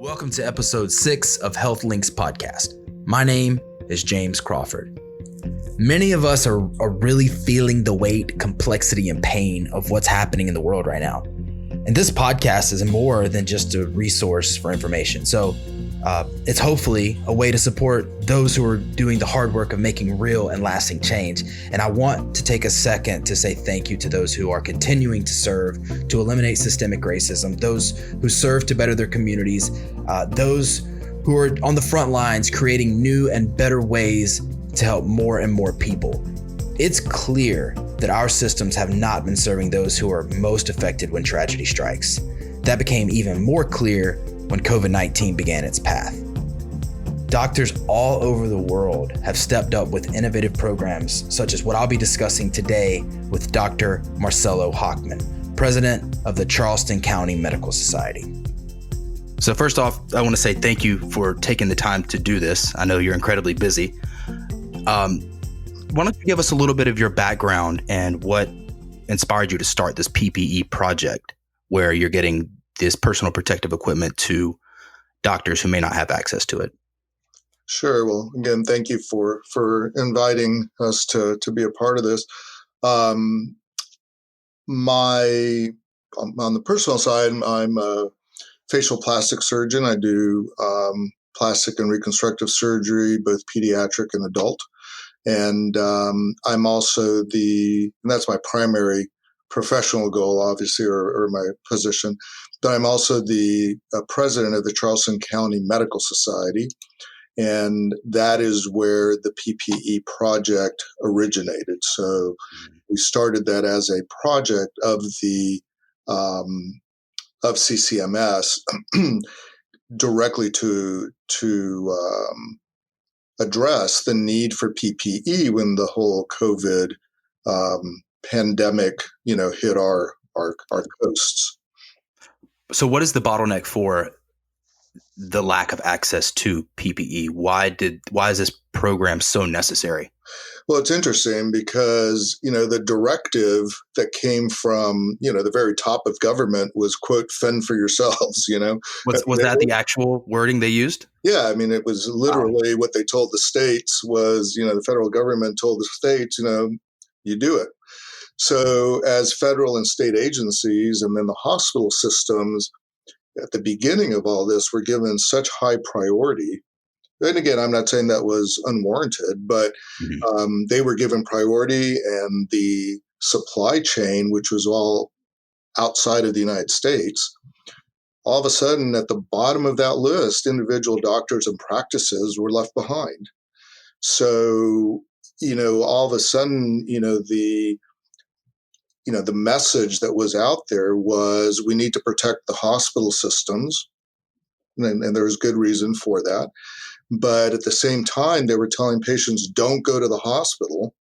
Welcome to episode 6 of Health Links podcast. My name is James Crawford. Many of us are really feeling the weight, complexity, and pain of what's happening in the world right now. And this podcast is more than just a resource for information. So it's hopefully a way to support those who are doing the hard work of making real and lasting change. And I want to take a second to say thank you to those who are continuing to serve to eliminate systemic racism, those who serve to better their communities, those who are on the front lines creating new and better ways to help more and more people. It's clear that our systems have not been serving those who are most affected when tragedy strikes. That became even more clear when COVID-19 began its path. Doctors all over the world have stepped up with innovative programs such as what I'll be discussing today with Dr. Marcelo Hochman, president of the Charleston County Medical Society. So first off, I want to say thank you for taking the time to do this. I know you're incredibly busy. Why don't you give us a little bit of your background and what inspired you to start this PPE project where you're getting this personal protective equipment to doctors who may not have access to it? Sure. Well, again, thank you for inviting us to be a part of this. On the personal side, I'm a facial plastic surgeon. I do plastic and reconstructive surgery, both pediatric and adult. And I'm also and that's my primary professional goal, obviously, or my position. But I'm also the president of the Charleston County Medical Society. And that is where the PPE project originated. So we started that as a project of CCMS directly to address the need for PPE when the whole COVID pandemic, hit our coasts. So what is the bottleneck for the lack of access to PPE? Why is this program so necessary? Well, it's interesting because, the directive that came from, the very top of government was, quote, fend for yourselves, Was that the actual wording they used? Yeah. I mean, it was literally what they told the states was, the federal government told the states, you do it. So as federal and state agencies and then the hospital systems at the beginning of all this were given such high priority. And again, I'm not saying that was unwarranted, but they were given priority, and the supply chain, which was all outside of the United States, all of a sudden at the bottom of that list, individual doctors and practices were left behind. So, all of a sudden, the message that was out there was we need to protect the hospital systems. And there was good reason for that. But at the same time, they were telling patients, don't go to the hospital.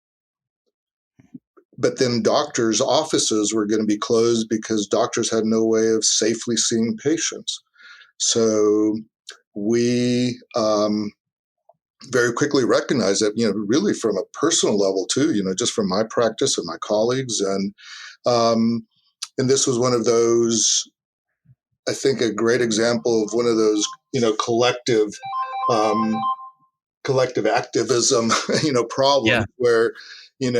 But then doctors' offices were going to be closed because doctors had no way of safely seeing patients. So we very quickly recognized that, really from a personal level too, just from my practice and my colleagues. And this was one of those, I think, a great example of one of those, collective activism, problems where, an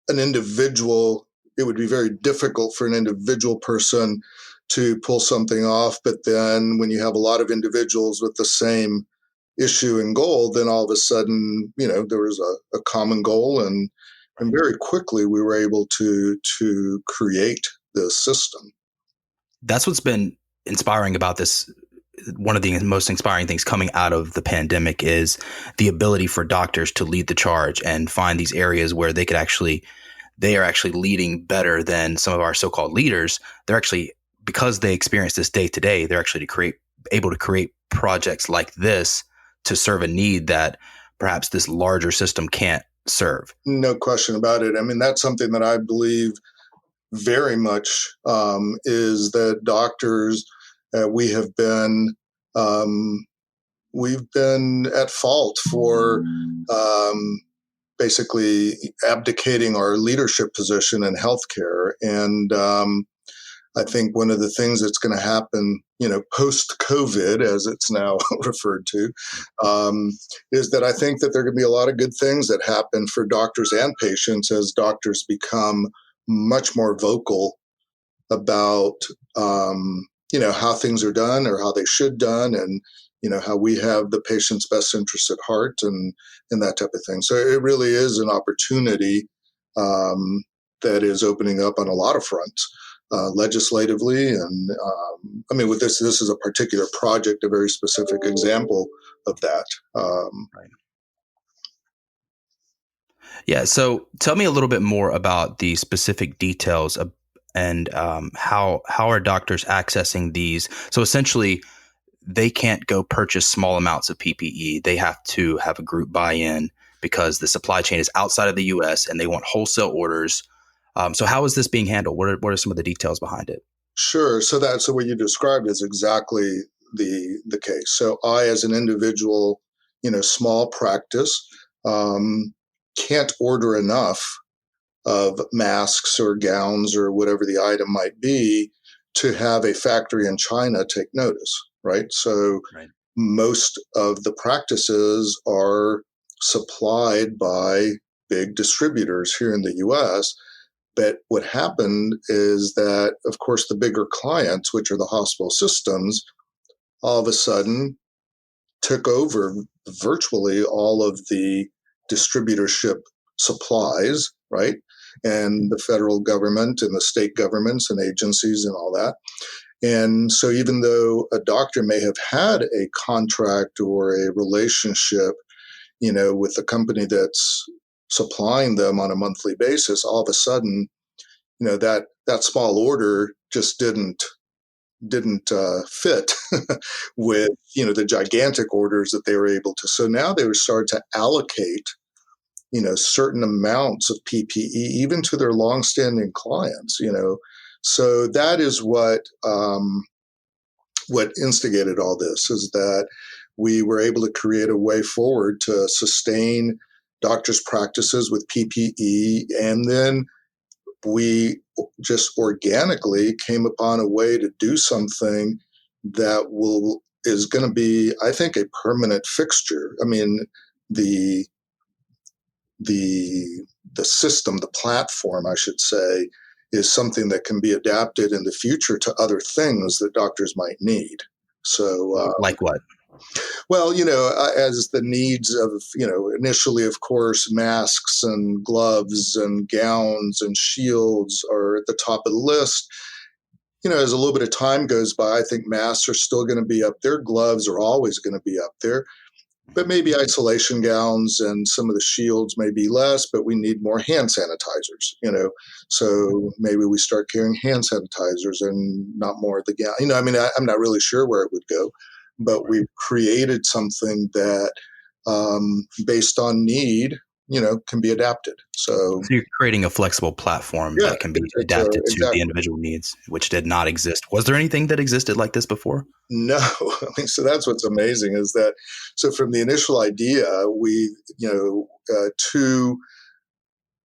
individual, it would be very difficult for an individual person to pull something off. But then when you have a lot of individuals with the same issue and goal, then all of a sudden, there was a common goal, and very quickly we were able to create this system. That's what's been inspiring about this. One of the most inspiring things coming out of the pandemic is the ability for doctors to lead the charge and find these areas where they are actually leading better than some of our so-called leaders. They're actually, because they experience this day to day, they're actually able to create projects like this to serve a need that perhaps this larger system can't serve. No question about it. I mean, that's something that I believe very much is that doctors, we've been at fault for basically abdicating our leadership position in healthcare. And I think one of the things that's going to happen, post-COVID, as it's now referred to, is that I think that there are going to be a lot of good things that happen for doctors and patients as doctors become much more vocal about, how things are done or how they should done, and how we have the patient's best interest at heart, and that type of thing. So it really is an opportunity that is opening up on a lot of fronts. Legislatively, and with this is a particular project, a very specific example of that. Right. Yeah. So tell me a little bit more about the specific details of, and how are doctors accessing these? So essentially, they can't go purchase small amounts of PPE. They have to have a group buy-in because the supply chain is outside of the U.S. and they want wholesale orders. So how is this being handled? What are some of the details behind it? Sure. So what you described is exactly the case. So I, as an individual, small practice, can't order enough of masks or gowns or whatever the item might be to have a factory in China take notice, right? So Right. most of the practices are supplied by big distributors here in the US. But what happened is that, of course, the bigger clients, which are the hospital systems, all of a sudden took over virtually all of the distributorship supplies, right? And the federal government and the state governments and agencies and all that. And so even though a doctor may have had a contract or a relationship, with the company that's supplying them on a monthly basis, all of a sudden, that small order just didn't fit with the gigantic orders that they were able to. So now they were starting to allocate certain amounts of PPE even to their longstanding clients. So that is what instigated all this, is that we were able to create a way forward to sustain doctors' practices with PPE, and then we just organically came upon a way to do something that is going to be, I think, a permanent fixture. I mean, the system, the platform, I should say, is something that can be adapted in the future to other things that doctors might need. So, like what? Well, as the needs of, initially, of course, masks and gloves and gowns and shields are at the top of the list. As a little bit of time goes by, I think masks are still going to be up there. Gloves are always going to be up there. But maybe isolation gowns and some of the shields may be less, but we need more hand sanitizers, So maybe we start carrying hand sanitizers and not more of the gown. I'm not really sure where it would go, but we've created something that, based on need, can be adapted. So you're creating a flexible platform that can be adapted to the individual needs, which did not exist. Was there anything that existed like this before? No. So that's what's amazing, is that, so from the initial idea, we, to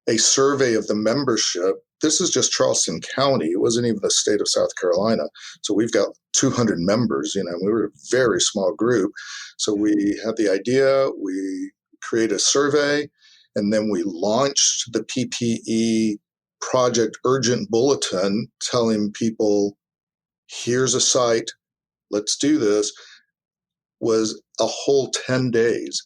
a survey of the membership, this is just Charleston County. It wasn't even the state of South Carolina. So we've got 200 members, we were a very small group. So we had the idea, we created a survey, and then we launched the PPE Project Urgent Bulletin telling people, here's a site, let's do this. Was a whole 10 days.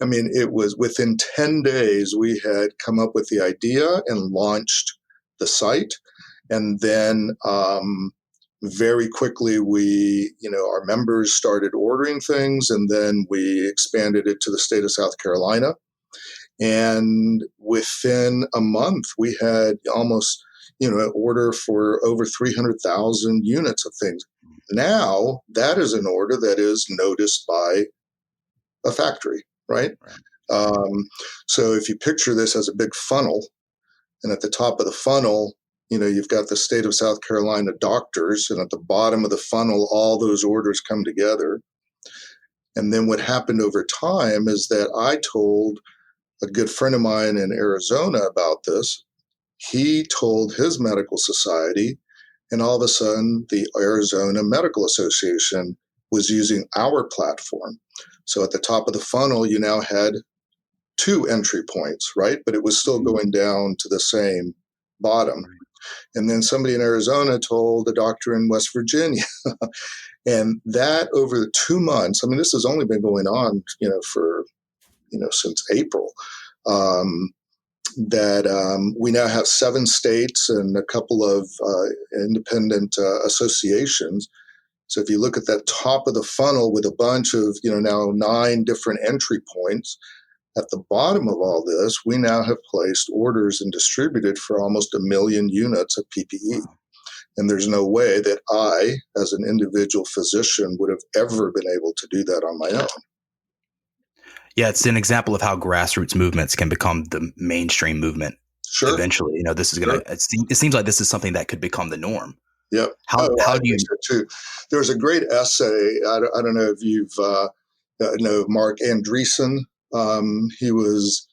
It was within 10 days we had come up with the idea and launched the site. And then very quickly our members started ordering things, and then we expanded it to the state of South Carolina. And within a month, we had almost, an order for over 300,000 units of things. Now that is an order that is noticed by a factory, right? So if you picture this as a big funnel, and at the top of the funnel, you've got the state of South Carolina doctors, and at the bottom of the funnel, all those orders come together. And then what happened over time is that I told a good friend of mine in Arizona about this. He told his medical society, And all of a sudden, the Arizona Medical Association was using our platform. So at the top of the funnel, you now had 2 entry points, right? But it was still going down to the same bottom. And then somebody in Arizona told a doctor in West Virginia. And that over the 2 months, I mean, this has only been going on, for, since April. We now have 7 states and a couple of independent associations. So if you look at that top of the funnel with a bunch of, now 9 different entry points, at the bottom of all this, we now have placed orders and distributed for almost 1 million units of PPE. And there's no way that I, as an individual physician, would have ever been able to do that on my own. Yeah, it's an example of how grassroots movements can become the mainstream movement. Sure. Eventually, this is going to, it seems like this is something that could become the norm. Yep. How do you? Too. There's a great essay. I don't know if you've know Mark Andreessen. He was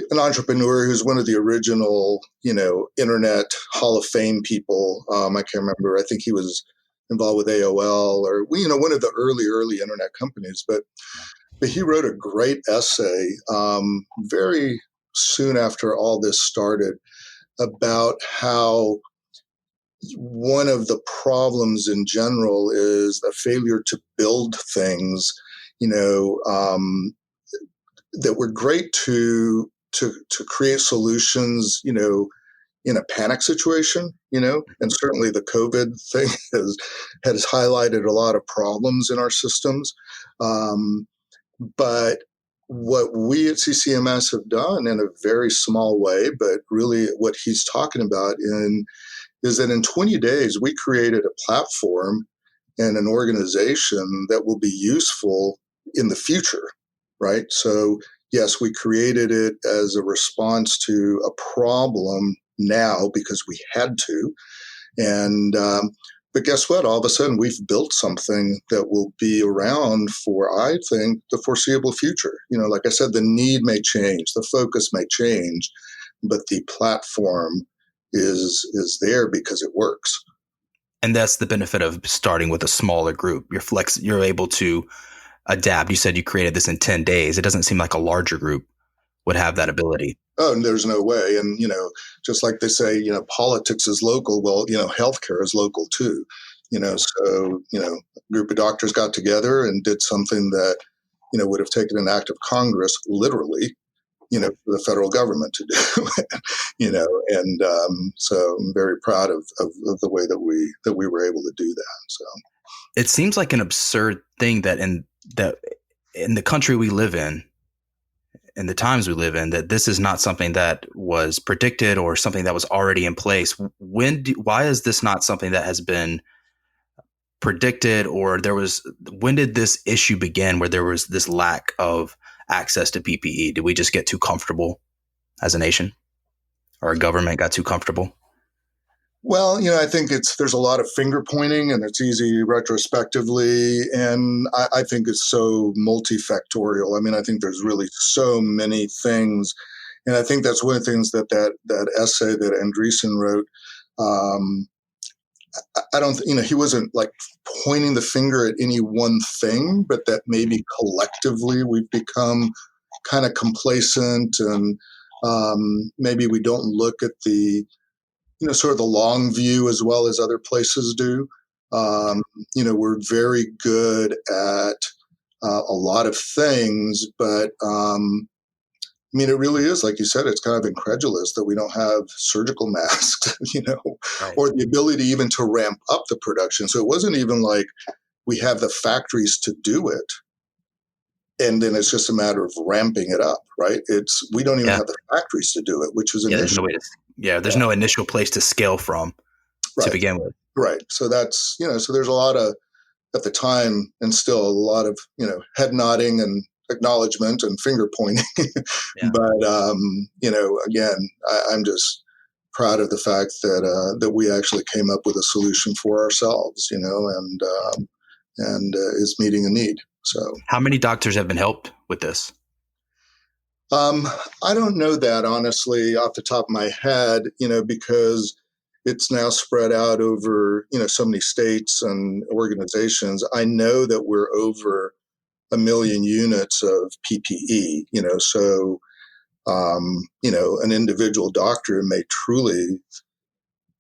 an entrepreneur who's one of the original, internet Hall of Fame people. I can't remember. I think he was involved with AOL or, one of the early internet companies. But he wrote a great essay very soon after all this started about how one of the problems in general is the failure to build things, that were great to create solutions, in a panic situation, and certainly the COVID thing has highlighted a lot of problems in our systems. But what we at CCMS have done in a very small way, but really what he's talking about is that in 20 days, we created a platform and an organization that will be useful in the future, right? So yes, we created it as a response to a problem now because we had to. And but guess what? All of a sudden, we've built something that will be around for, I think, the foreseeable future. Like I said, the need may change, the focus may change, but the platform is there because it works. And that's the benefit of starting with a smaller group. You're able to adapt. You said you created this in 10 days. It doesn't seem like a larger group would have that ability. Oh, and there's no way. And, just like they say, politics is local. Well, healthcare is local too. So, a group of doctors got together and did something that, would have taken an act of Congress, literally, for the federal government to do, and so I'm very proud of the way that we were able to do that. So it seems like an absurd thing that in the country we live in the times we live in, that this is not something that was predicted or something that was already in place. Why is this not something that has been predicted, or when did this issue begin where there was this lack of access to PPE? Did we just get too comfortable as a nation, or a government got too comfortable? Well, I think there's a lot of finger pointing, and it's easy retrospectively, and I think it's so multifactorial. I mean, I think there's really so many things, and I think that's one of the things that essay that Andreessen wrote. I don't, he wasn't like pointing the finger at any one thing, but that maybe collectively we've become kind of complacent, and maybe we don't look at the sort of the long view as well as other places do. We're very good at a lot of things, but it really is, like you said, it's kind of incredulous that we don't have surgical masks, Right. Or the ability even to ramp up the production. So it wasn't even like we have the factories to do it, and then it's just a matter of ramping it up, right? We don't even have the factories to do it, which was an issue. There's no initial place to scale from to begin with. Right. So that's, so there's a lot of, at the time, and still a lot of, head nodding and acknowledgement and finger pointing. Yeah. But, again, I'm just proud of the fact that we actually came up with a solution for ourselves, and is meeting a need. So how many doctors have been helped with this? I don't know that, honestly, off the top of my head, because it's now spread out over, so many states and organizations. I know that we're over 1 million units of PPE, so, an individual doctor may truly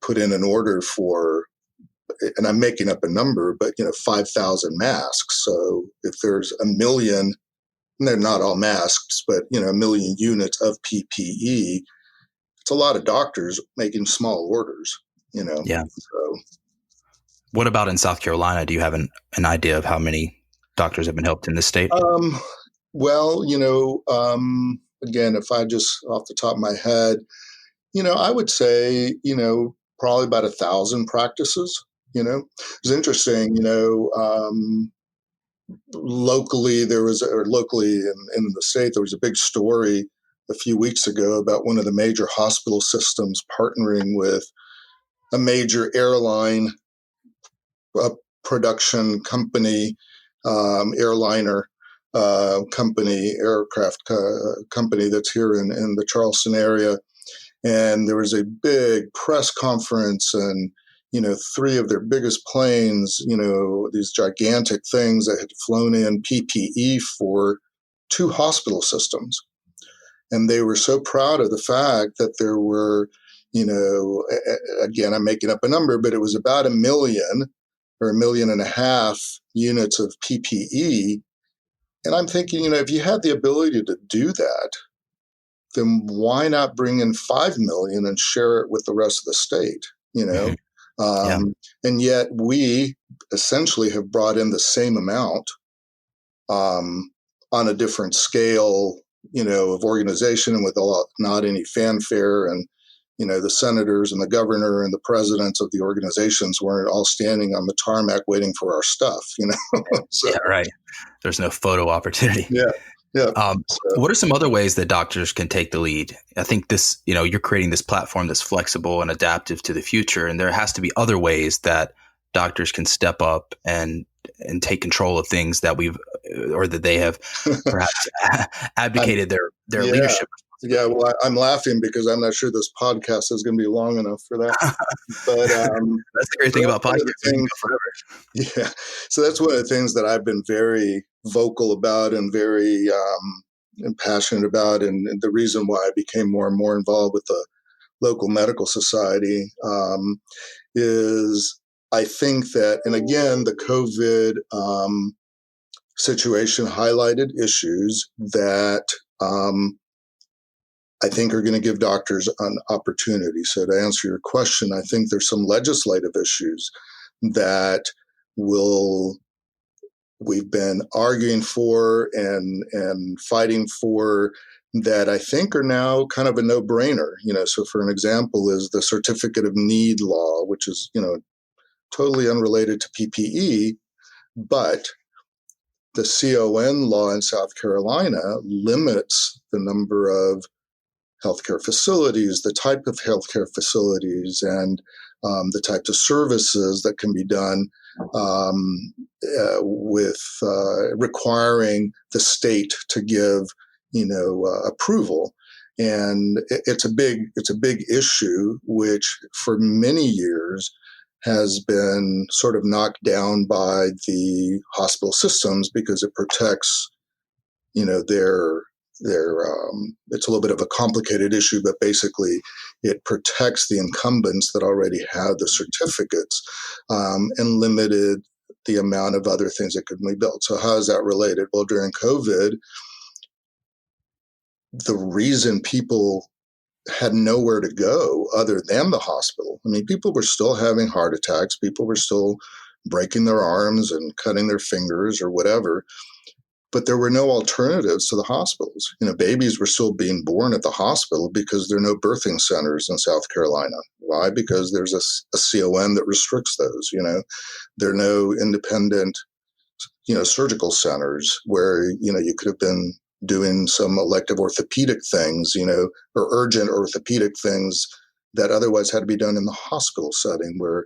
put in an order for, and I'm making up a number, but 5,000 masks. So if there's 1 million, and they're not all masks, but 1 million units of PPE, it's a lot of doctors making small orders. Yeah. So, what about in South Carolina? Do you have an idea of how many doctors have been helped in this state? Well, again, if I just off the top of my head, I would say, probably about 1,000 practices. It's interesting, locally in the state, there was a big story a few weeks ago about one of the major hospital systems partnering with a major airline production company, airliner company, aircraft company that's here in the Charleston area. And there was a big press conference, and 3 of their biggest planes, these gigantic things that had flown in PPE for 2 hospital systems. And they were so proud of the fact that there were, again, I'm making up a number, but it was about 1 million or 1.5 million units of PPE. And I'm thinking, if you had the ability to do that, then why not bring in 5 million and share it with the rest of the state? Yeah. And yet we essentially have brought in the same amount on a different scale, of organization, and with not any fanfare. And the senators and the governor and the presidents of the organizations weren't all standing on the tarmac waiting for our stuff. So, yeah, right. There's no photo opportunity. Yeah. Yeah. What are some other ways that doctors can take the lead? I think this, you're creating this platform that's flexible and adaptive to the future, and there has to be other ways that doctors can step up and take control of things that they have perhaps abdicated their leadership. Yeah, well, I'm laughing because I'm not sure this podcast is going to be long enough for that. But that's the great thing about podcasting. Yeah, so that's one of the things that I've been very vocal about and very and passionate about, and the reason why I became more and more involved with the local medical society is I think that, and again, the COVID situation highlighted issues that I think are going to give doctors an opportunity. So to answer your question, I think there's some legislative issues that we've been arguing for and fighting for that I think are now kind of a no-brainer. So for an example is the Certificate of Need law, which is, totally unrelated to PPE, but the CON law in South Carolina limits the number of healthcare facilities, the type of healthcare facilities, and the types of services that can be done with requiring the state to give, approval. And it's a big issue, which for many years has been sort of knocked down by the hospital systems because it protects, it's a little bit of a complicated issue, but basically it protects the incumbents that already have the certificates and limited the amount of other things that could be built. So how is that related? Well, during COVID, the reason people had nowhere to go other than the hospital. I mean, people were still having heart attacks. People were still breaking their arms and cutting their fingers or whatever. But there were no alternatives to the hospitals. Babies were still being born at the hospital because there are no birthing centers in South Carolina. Why? Because there's a CON that restricts those. There are no independent, surgical centers where, you could have been doing some elective orthopedic things, or urgent orthopedic things that otherwise had to be done in the hospital setting where,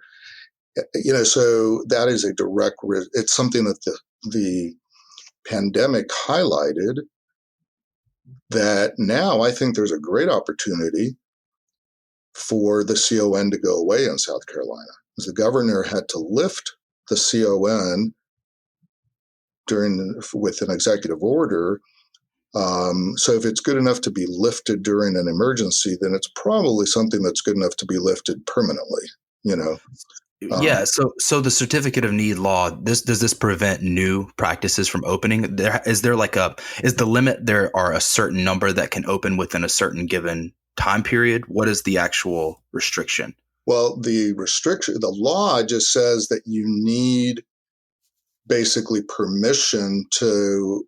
so that is a direct risk. It's something that the pandemic highlighted that now I think there's a great opportunity for the CON to go away in South Carolina. The governor had to lift the CON with an executive order. So if it's good enough to be lifted during an emergency, then it's probably something that's good enough to be lifted permanently, you know. Yeah. So the certificate of need law, does this prevent new practices from opening? Is the limit there are a certain number that can open within a certain given time period? What is the actual restriction? Well, the law just says that you need basically permission to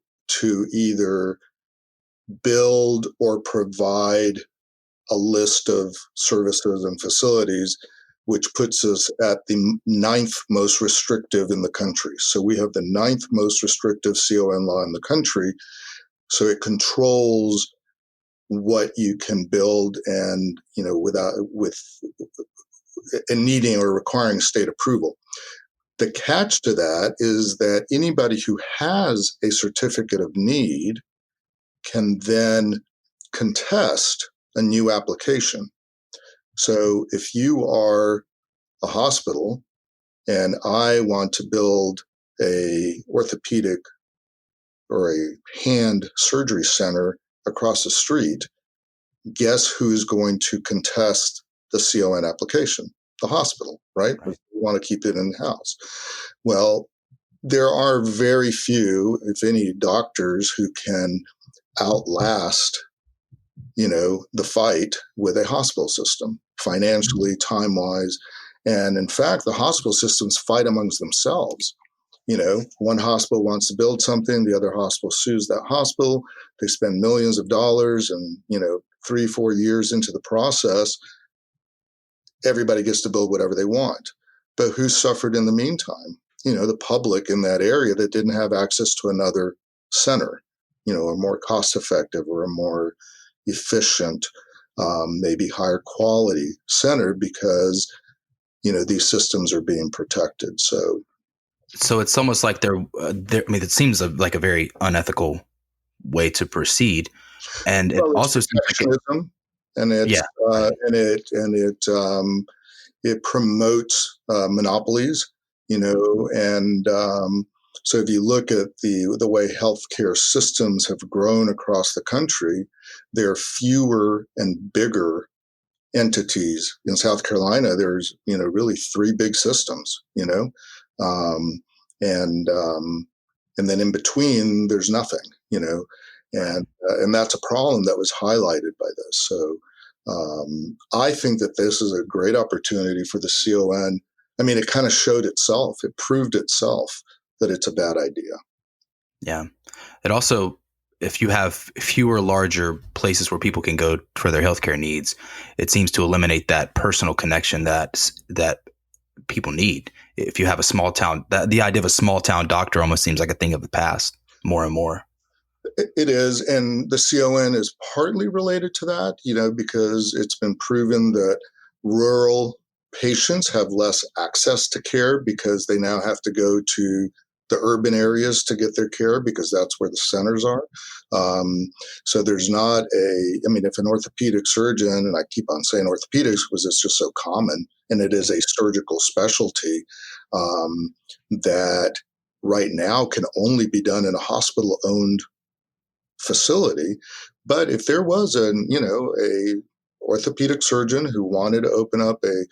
either build or provide a list of services and facilities, which puts us at the ninth most restrictive in the country. So we have the ninth most restrictive CON law in the country. So it controls what you can build and, you know, and needing or requiring state approval. The catch to that is that anybody who has a certificate of need can then contest a new application. So if you are a hospital and I want to build a orthopedic or a hand surgery center across the street, guess who's going to contest the CON application? The hospital, right? We want to keep it in-house. Well, there are very few, if any, doctors who can outlast, you know, the fight with a hospital system, financially, time-wise. And in fact, the hospital systems fight amongst themselves. You know, one hospital wants to build something, the other hospital sues that hospital. They spend millions of dollars, and, you know, 3-4 years into the process, everybody gets to build whatever they want. But who suffered in the meantime? You know, the public in that area that didn't have access to another center, you know, a more cost-effective or a more efficient, maybe higher quality center, because, you know, these systems are being protected. So it's almost like I mean, it seems like a very unethical way to proceed, and it also seems like and it's it promotes monopolies, you know, and so if you look at the way healthcare systems have grown across the country, there are fewer and bigger entities. In South Carolina, there's, you know, really 3 big systems, you know, and then in between there's nothing, you know, and that's a problem that was highlighted by this. So I think that this is a great opportunity for the CON. I mean, it kind of showed itself. It proved itself that it's a bad idea. Yeah. It also, if you have fewer larger places where people can go for their healthcare needs, it seems to eliminate that personal connection that people need. If you have a small town, the idea of a small town doctor almost seems like a thing of the past more and more. It is. And the CON is partly related to that, you know, because it's been proven that rural patients have less access to care because they now have to go to the urban areas to get their care because that's where the centers are. So there's not I mean, if an orthopedic surgeon, and I keep on saying orthopedics because it's just so common, and it is a surgical specialty that right now can only be done in a hospital-owned facility. But if there was a orthopedic surgeon who wanted to open up a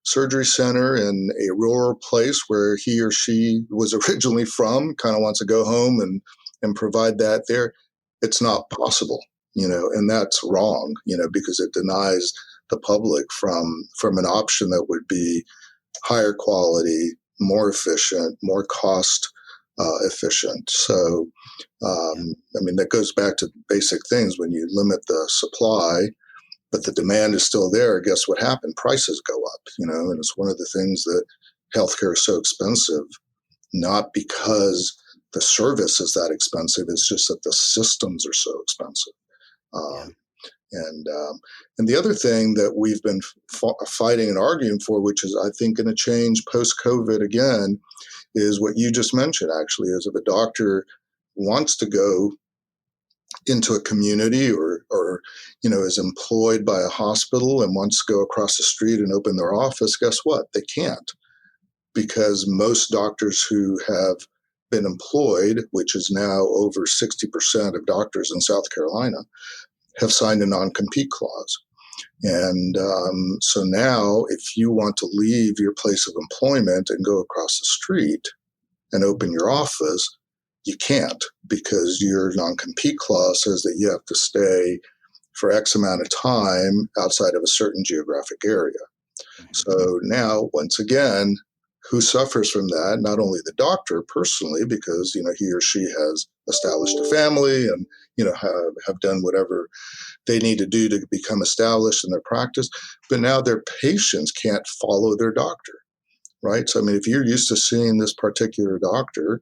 surgery center in a rural place where he or she was originally from, kind of wants to go home and provide that there, it's not possible, you know, and that's wrong, you know, because it denies the public from an option that would be higher quality, more efficient, more cost efficient. So, I mean, that goes back to basic things. When you limit the supply, but the demand is still there, guess what happened? Prices go up, you know, and it's one of the things that healthcare is so expensive, not because the service is that expensive. It's just that the systems are so expensive. And the other thing that we've been fighting and arguing for, which is, I think, going to change post-COVID again, is what you just mentioned, actually, is if a doctor wants to go into a community or is employed by a hospital and wants to go across the street and open their office, guess what? They can't, because most doctors who have been employed, which is now over 60% of doctors in South Carolina, have signed a non-compete clause. And so now if you want to leave your place of employment and go across the street and open your office, you can't, because your non-compete clause says that you have to stay for X amount of time outside of a certain geographic area. So now, once again, who suffers from that? Not only the doctor personally, because he or she has established a family and have done whatever they need to do to become established in their practice, but now their patients can't follow their doctor, right? So I mean, if you're used to seeing this particular doctor,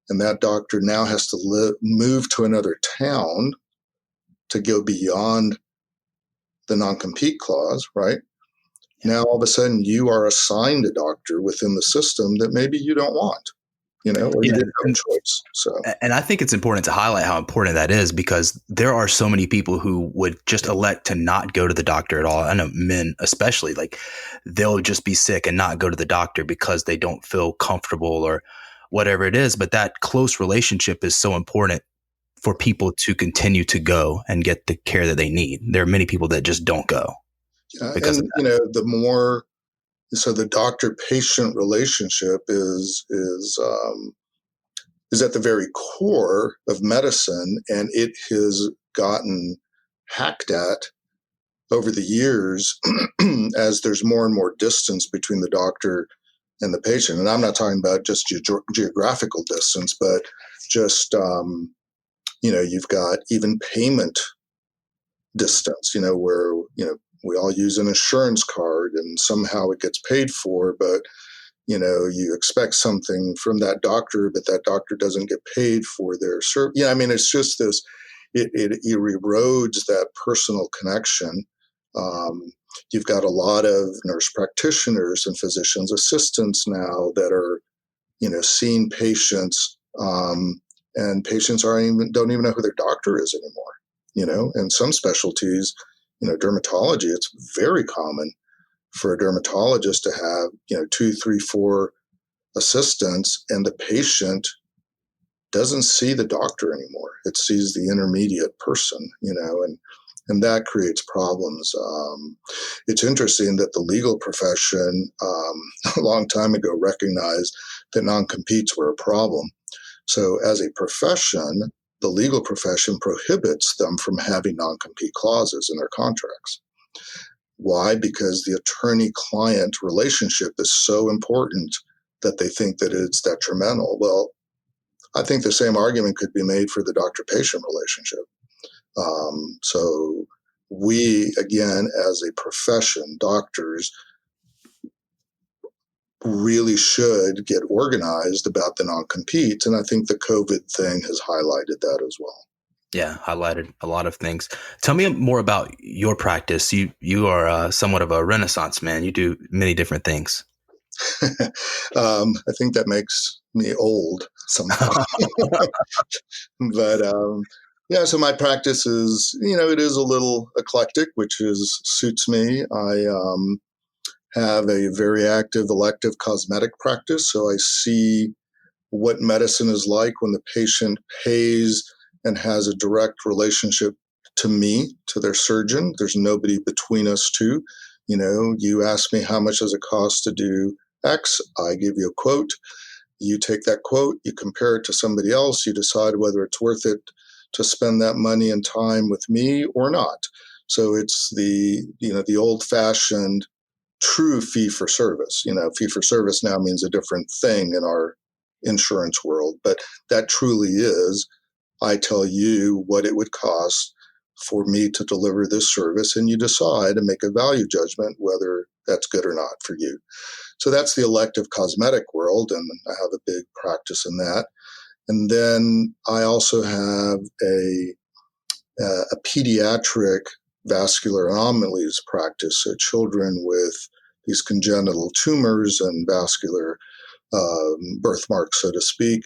and that doctor now has to move to another town to go beyond the non-compete clause, right? Now, all of a sudden, you are assigned a doctor within the system that maybe you don't want, or you didn't have a choice. So, and I think it's important to highlight how important that is, because there are so many people who would just elect to not go to the doctor at all. I know men especially, like they'll just be sick and not go to the doctor because they don't feel comfortable or whatever it is. But that close relationship is so important for people to continue to go and get the care that they need. There are many people that just don't go. Because and the doctor-patient relationship is at the very core of medicine, and it has gotten hacked at over the years as there's more and more distance between the doctor and the patient. And I'm not talking about just geographical distance, but just you've got even payment distance. Where we all use an insurance card and somehow it gets paid for, but you expect something from that doctor, but that doctor doesn't get paid for their service. I mean, it's just this, it erodes that personal connection. You've got a lot of nurse practitioners and physician's assistants now that are, seeing patients, and patients don't even know who their doctor is anymore. And some specialties, dermatology, it's very common for a dermatologist to have, 2, 3, 4 assistants, and the patient doesn't see the doctor anymore. It sees the intermediate person, and that creates problems. It's interesting that the legal profession a long time ago recognized that non-competes were a problem. So as a profession, the legal profession prohibits them from having non-compete clauses in their contracts. Why? Because the attorney-client relationship is so important that they think that it's detrimental. Well, I think the same argument could be made for the doctor-patient relationship. So we, again, as a profession, doctors, really should get organized about the non-competes. And I think the COVID thing has highlighted that as well. Yeah, highlighted a lot of things. Tell me more about your practice. You are somewhat of a renaissance man. You do many different things. I think that makes me old somehow. But so my practice is, it is a little eclectic, which suits me. I have a very active elective cosmetic practice, so I see what medicine is like when the patient pays and has a direct relationship to me, to their surgeon. There's nobody between us two. You ask me how much does it cost to do X, I give you a quote. You take that quote, you compare it to somebody else, you decide whether it's worth it to spend that money and time with me or not. So it's the old-fashioned true fee for service. Fee for service now means a different thing in our insurance world, but that truly is, I tell you what it would cost for me to deliver this service, and you decide and make a value judgment whether that's good or not for you. So that's the elective cosmetic world, and I have a big practice in that. And then I also have a pediatric vascular anomalies practice, so children with these congenital tumors and vascular birthmarks, so to speak.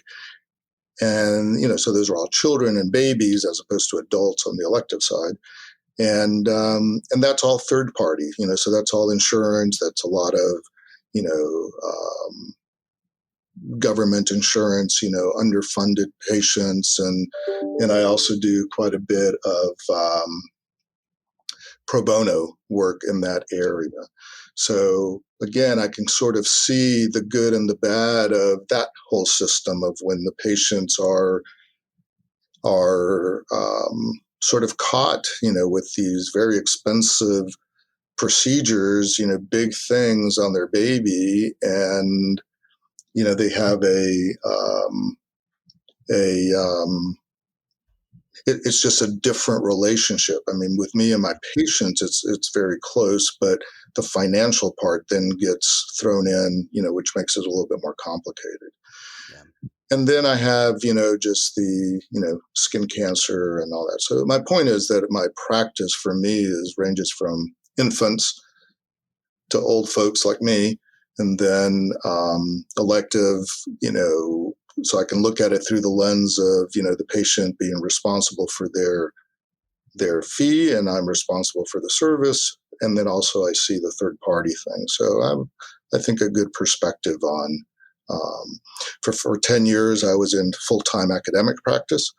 And, so those are all children and babies as opposed to adults on the elective side. And that's all third party, so that's all insurance. That's a lot of, government insurance, underfunded patients. And I also do quite a bit of pro bono work in that area. So again, I can sort of see the good and the bad of that whole system of when the patients are sort of caught, with these very expensive procedures, big things on their baby, and they have it's just a different relationship. I mean, with me and my patients, it's very close, but the financial part then gets thrown in, which makes it a little bit more complicated. Yeah. And then I have, just the, skin cancer and all that. So my point is that my practice for me ranges from infants to old folks like me, and then elective, so I can look at it through the lens of, the patient being responsible for their fee, and I'm responsible for the service. And then also I see the third party thing. So I think a good perspective on, for 10 years, I was in full-time academic practice.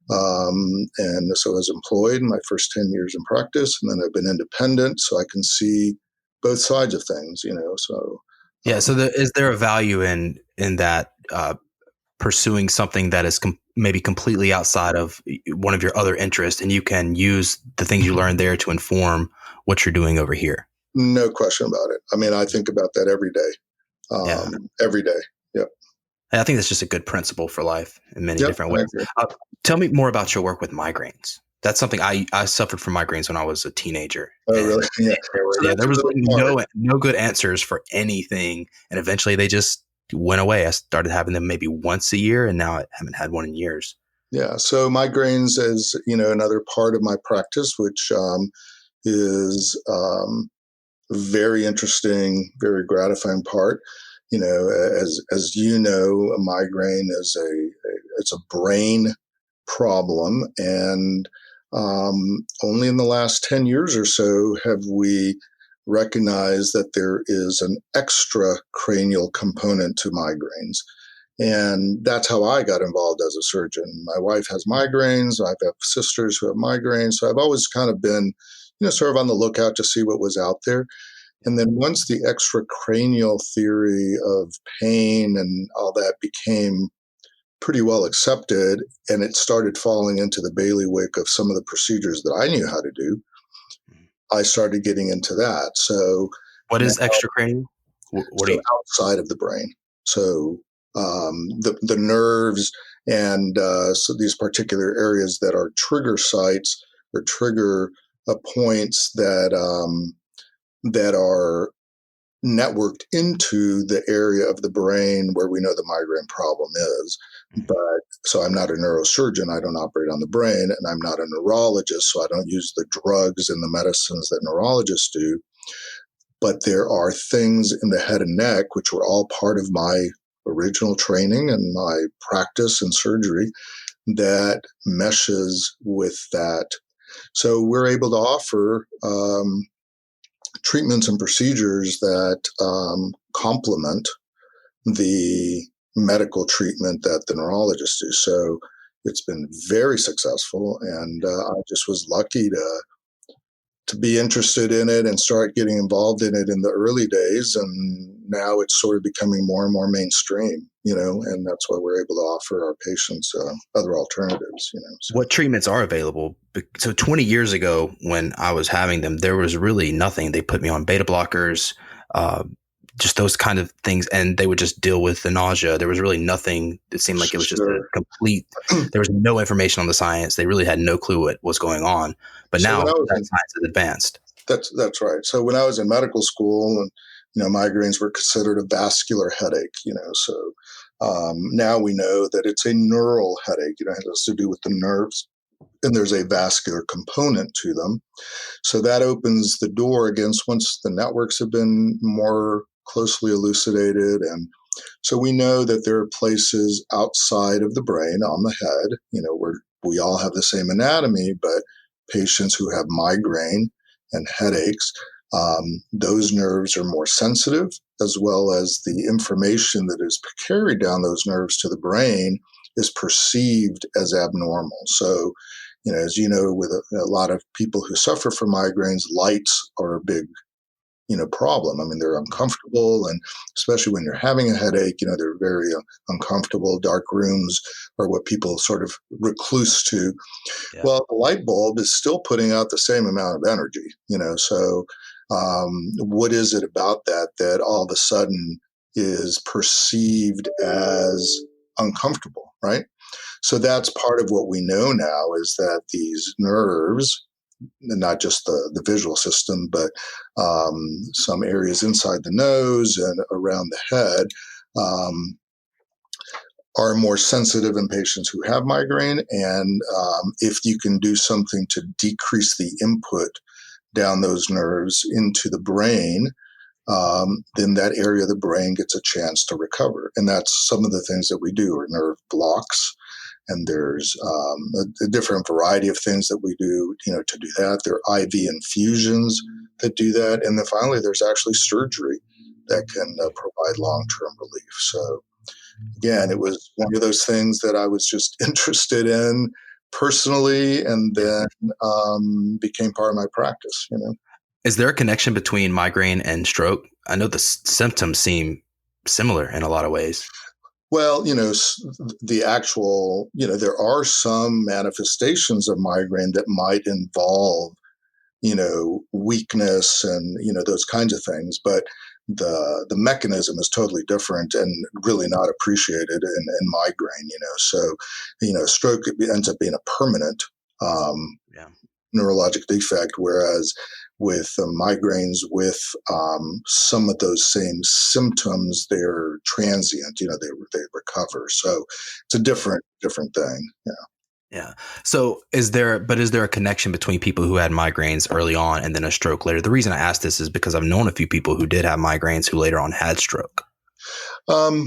And so I was employed in my first 10 years in practice, and then I've been independent, so I can see both sides of things, so. Yeah. So is there a value in that, pursuing something that is maybe completely outside of one of your other interests, and you can use the things you learned there to inform what you're doing over here? No question about it. I mean, I think about that every day. Every day. Yep. I think that's just a good principle for life in many different ways. Tell me more about your work with migraines. That's something I suffered from migraines when I was a teenager. Oh, really? Yeah. There was no good answers for anything. And eventually they just went away. I started having them maybe once a year, and now I haven't had one in years. Yeah. So migraines is, another part of my practice, which is very interesting, very gratifying part. As you know, a migraine is it's a brain problem, and only in the last 10 years or so have we recognized that there is an extra cranial component to migraines. And that's how I got involved as a surgeon. My wife has migraines. I have sisters who have migraines. So I've always kind of been, sort of on the lookout to see what was out there. And then once the extracranial theory of pain and all that became pretty well accepted, and it started falling into the bailiwick of some of the procedures that I knew how to do, I started getting into that. So what is extracranial? What are you outside of the brain? So the nerves and so these particular areas that are trigger sites or trigger points that are networked into the area of the brain where we know the migraine problem is. But so I'm not a neurosurgeon. I don't operate on the brain, and I'm not a neurologist, so I don't use the drugs and the medicines that neurologists do. But there are things in the head and neck, which were all part of my original training and my practice in surgery, that meshes with that. So we're able to offer treatments and procedures that complement the medical treatment that the neurologists do. So it's been very successful, and I just was lucky to be interested in it and start getting involved in it in the early days. And now it's sort of becoming more and more mainstream, and that's why we're able to offer our patients other alternatives, So. What treatments are available? So 20 years ago when I was having them, there was really nothing. They put me on beta blockers, just those kind of things, and they would just deal with the nausea. There was really nothing. It seemed like it was just a complete, there was no information on the science. They really had no clue what was going on. But now that science is advanced. That's right. So when I was in medical school, and migraines were considered a vascular headache, so now we know that it's a neural headache. It has to do with the nerves, and there's a vascular component to them. So that opens the door against, once the networks have been more closely elucidated and So we know that there are places outside of the brain on the head, where we all have the same anatomy, but patients who have migraine and headaches, those nerves are more sensitive, as well as the information that is carried down those nerves to the brain is perceived as abnormal. So, as you know, with a lot of people who suffer from migraines, lights are a big problem. I mean, they're uncomfortable, and especially when you're having a headache, they're very uncomfortable. Dark rooms are what people sort of recluse to. Yeah. Well, the light bulb is still putting out the same amount of energy, so what is it about that all of a sudden is perceived as uncomfortable, right? So that's part of what we know now, is that these nerves, not just the visual system, but some areas inside the nose and around the head, are more sensitive in patients who have migraine. And if you can do something to decrease the input down those nerves into the brain, then that area of the brain gets a chance to recover. And that's some of the things that we do, are nerve blocks. And there's a different variety of things that we do, to do that. There are IV infusions that do that. And then finally, there's actually surgery that can provide long-term relief. So again, it was one of those things that I was just interested in personally, and then became part of my practice, Is there a connection between migraine and stroke? I know the symptoms seem similar in a lot of ways. Well, the actual, there are some manifestations of migraine that might involve, weakness and, those kinds of things. But the mechanism is totally different and really not appreciated in migraine, So, stroke ends up being a permanent neurologic defect, whereas with migraines with some of those same symptoms, they're transient, they recover. So it's a different thing. Yeah. Yeah. So is there a connection between people who had migraines early on and then a stroke later? The reason I ask this is because I've known a few people who did have migraines who later on had stroke. I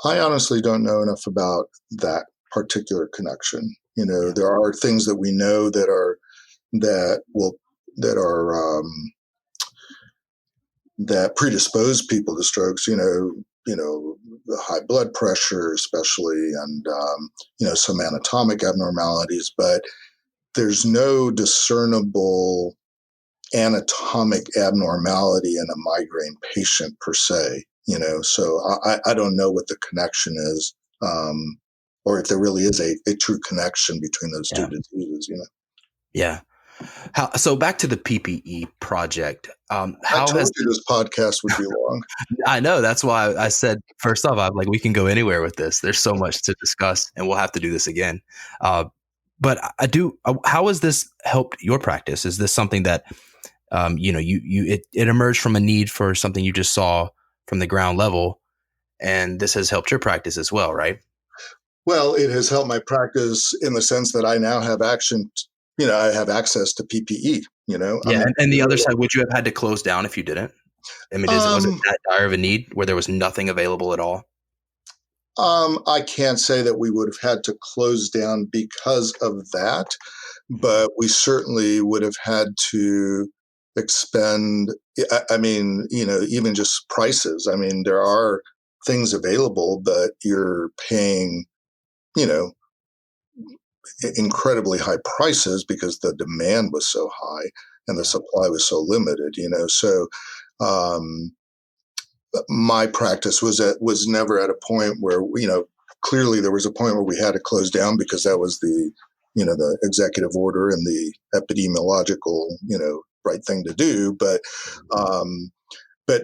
honestly don't know enough about that particular connection. There are things that we know that predispose people to strokes, the high blood pressure, especially, and, some anatomic abnormalities, but there's no discernible anatomic abnormality in a migraine patient per se, so I don't know what the connection is, or if there really is a true connection between those two diseases, Yeah. So back to the PPE project. I told you this podcast would be long. I know. That's why I said, first off, I'm like, we can go anywhere with this. There's so much to discuss, and we'll have to do this again. But how has this helped your practice? Is this something that, it emerged from a need for something you just saw from the ground level, and this has helped your practice as well, right? Well, it has helped my practice in the sense that I now have I have access to PPE, Yeah. And the other side, would you have had to close down if you didn't? I mean, was it that dire of a need where there was nothing available at all? I can't say that we would have had to close down because of that, but we certainly would have had to expend, I mean, even just prices. I mean, there are things available, but you're paying, incredibly high prices because the demand was so high and the supply was so limited, so my practice was never at a point where, clearly there was a point where we had to close down because that was the executive order and the epidemiological, right thing to do. But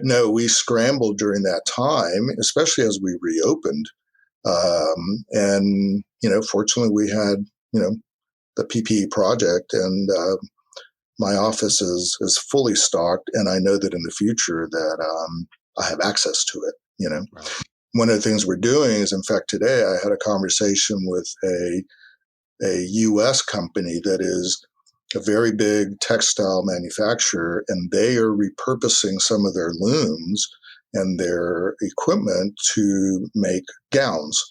no, we scrambled during that time, especially as we reopened. And, fortunately we had, the PPE project, and my office is fully stocked. And I know that in the future that I have access to it, Right. One of the things we're doing is, in fact, today I had a conversation with a U.S. company that is a very big textile manufacturer, and they are repurposing some of their looms and their equipment to make gowns.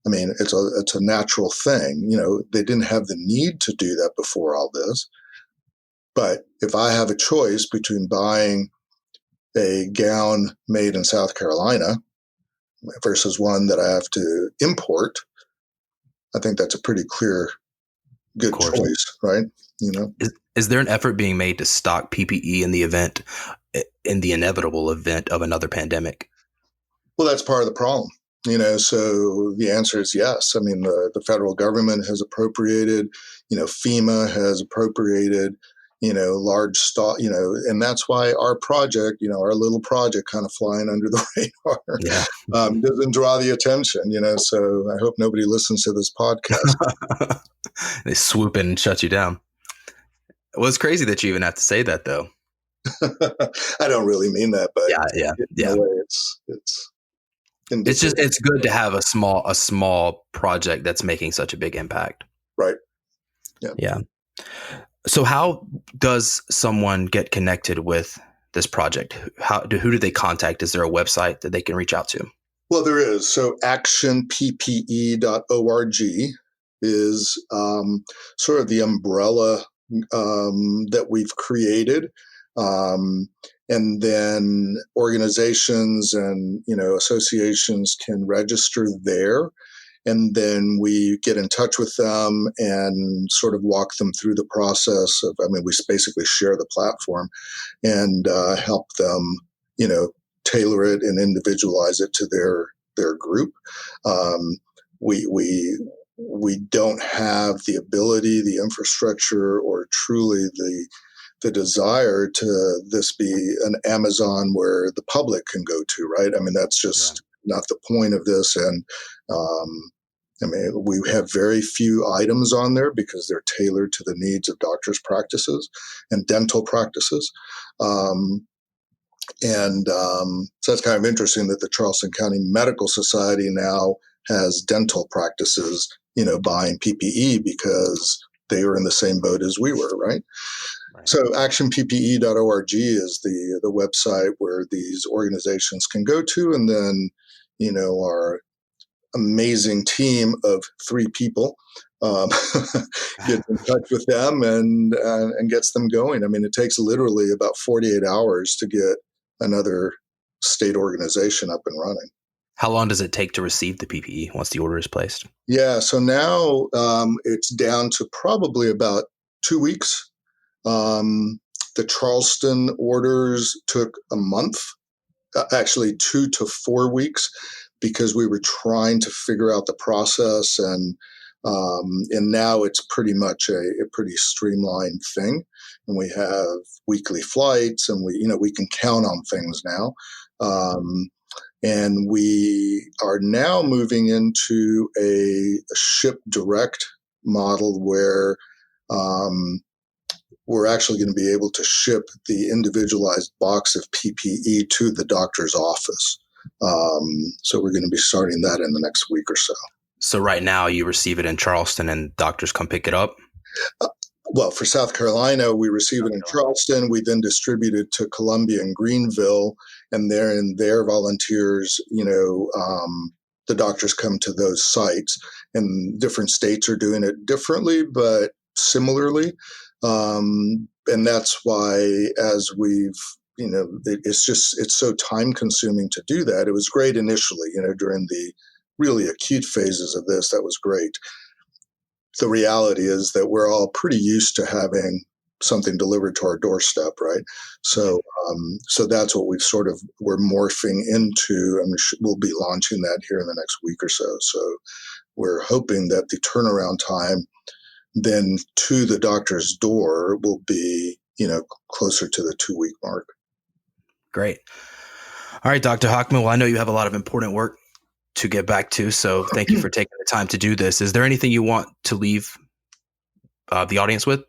I mean, it's a natural thing. They didn't have the need to do that before all this. But if I have a choice between buying a gown made in South Carolina versus one that I have to import, I think that's a pretty clear, good choice, right? Is there an effort being made to stock PPE in the inevitable event of another pandemic? Well, that's part of the problem. So the answer is yes. I mean, the federal government has appropriated, FEMA has appropriated, large stock, and that's why our project, our little project kind of flying under the radar, doesn't draw the attention, so I hope nobody listens to this podcast. They swoop in and shut you down. Well, it's crazy that you even have to say that, though. I don't really mean that, but yeah. In a way, it's good to have a small project that's making such a big impact. Right. Yeah. So how does someone get connected with this project? Who do they contact? Is there a website that they can reach out to? Well, there is. So actionppe.org is sort of the umbrella that we've created. And then organizations and, associations can register there. And then we get in touch with them and sort of walk them through the process of, we basically share the platform and help them, tailor it and individualize it to their group. We don't have the ability, the infrastructure, or truly the desire to this be an Amazon where the public can go to, right? I mean, that's just not the point of this. And we have very few items on there because they're tailored to the needs of doctors' practices and dental practices. So that's kind of interesting that the Charleston County Medical Society now has dental practices, buying PPE because they were in the same boat as we were, right? So actionppe.org is the website where these organizations can go to, and then, our amazing team of 3 people gets in touch with them and gets them going. I mean, it takes literally about 48 hours to get another state organization up and running. How long does it take to receive the PPE once the order is placed? Yeah, so now it's down to probably about 2 weeks. The Charleston orders took a month, actually 2 to 4 weeks, because we were trying to figure out the process, and now it's pretty much a pretty streamlined thing, and we have weekly flights, and we can count on things now, and we are now moving into a ship direct model where we're actually going to be able to ship the individualized box of PPE to the doctor's office. So we're going to be starting that in the next week or so. So right now you receive it in Charleston and doctors come pick it up? Well, for South Carolina, we receive it in Charleston. We then distribute it to Columbia and Greenville, and their volunteers, the doctors come to those sites, and different states are doing it differently, but similarly. And that's why, as we've, it's so time consuming to do that. It was great initially, during the really acute phases of this, that was great. The reality is that we're all pretty used to having something delivered to our doorstep, right? So, so that's what we're morphing into, and we'll be launching that here in the next week or so. So we're hoping that the turnaround time then to the doctor's door will be, closer to the 2-week mark. Great. All right, Dr. Hochman. Well, I know you have a lot of important work to get back to, so thank you for taking the time to do this. Is there anything you want to leave the audience with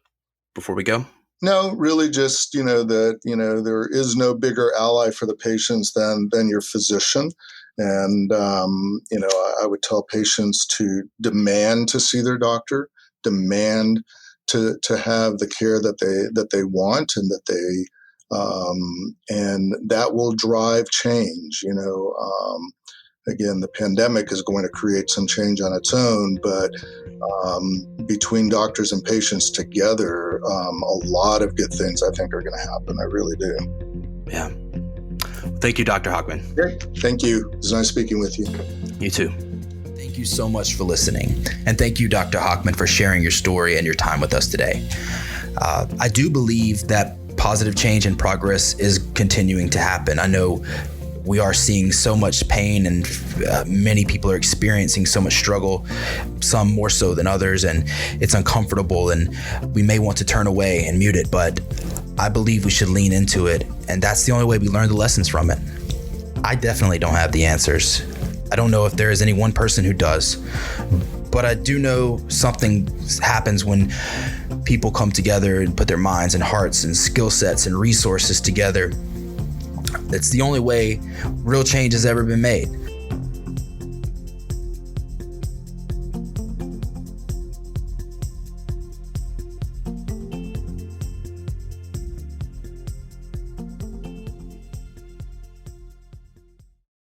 before we go? No, really just, that, there is no bigger ally for the patients than your physician. And, I would tell patients to demand to see their doctor, demand to have the care that they want and that they And that will drive change. Again, the pandemic is going to create some change on its own, but between doctors and patients together, a lot of good things I think are going to happen. I really do. Yeah. Thank you, Dr. Hochman. Great. Thank you. It was nice speaking with you. You too. Thank you so much for listening. And thank you, Dr. Hochman, for sharing your story and your time with us today. I do believe that positive change and progress is continuing to happen. I know we are seeing so much pain, and many people are experiencing so much struggle, some more so than others, and it's uncomfortable, and we may want to turn away and mute it, but I believe we should lean into it, and that's the only way we learn the lessons from it. I definitely don't have the answers. I don't know if there is any one person who does, but I do know something happens when people come together and put their minds and hearts and skill sets and resources together. It's the only way real change has ever been made.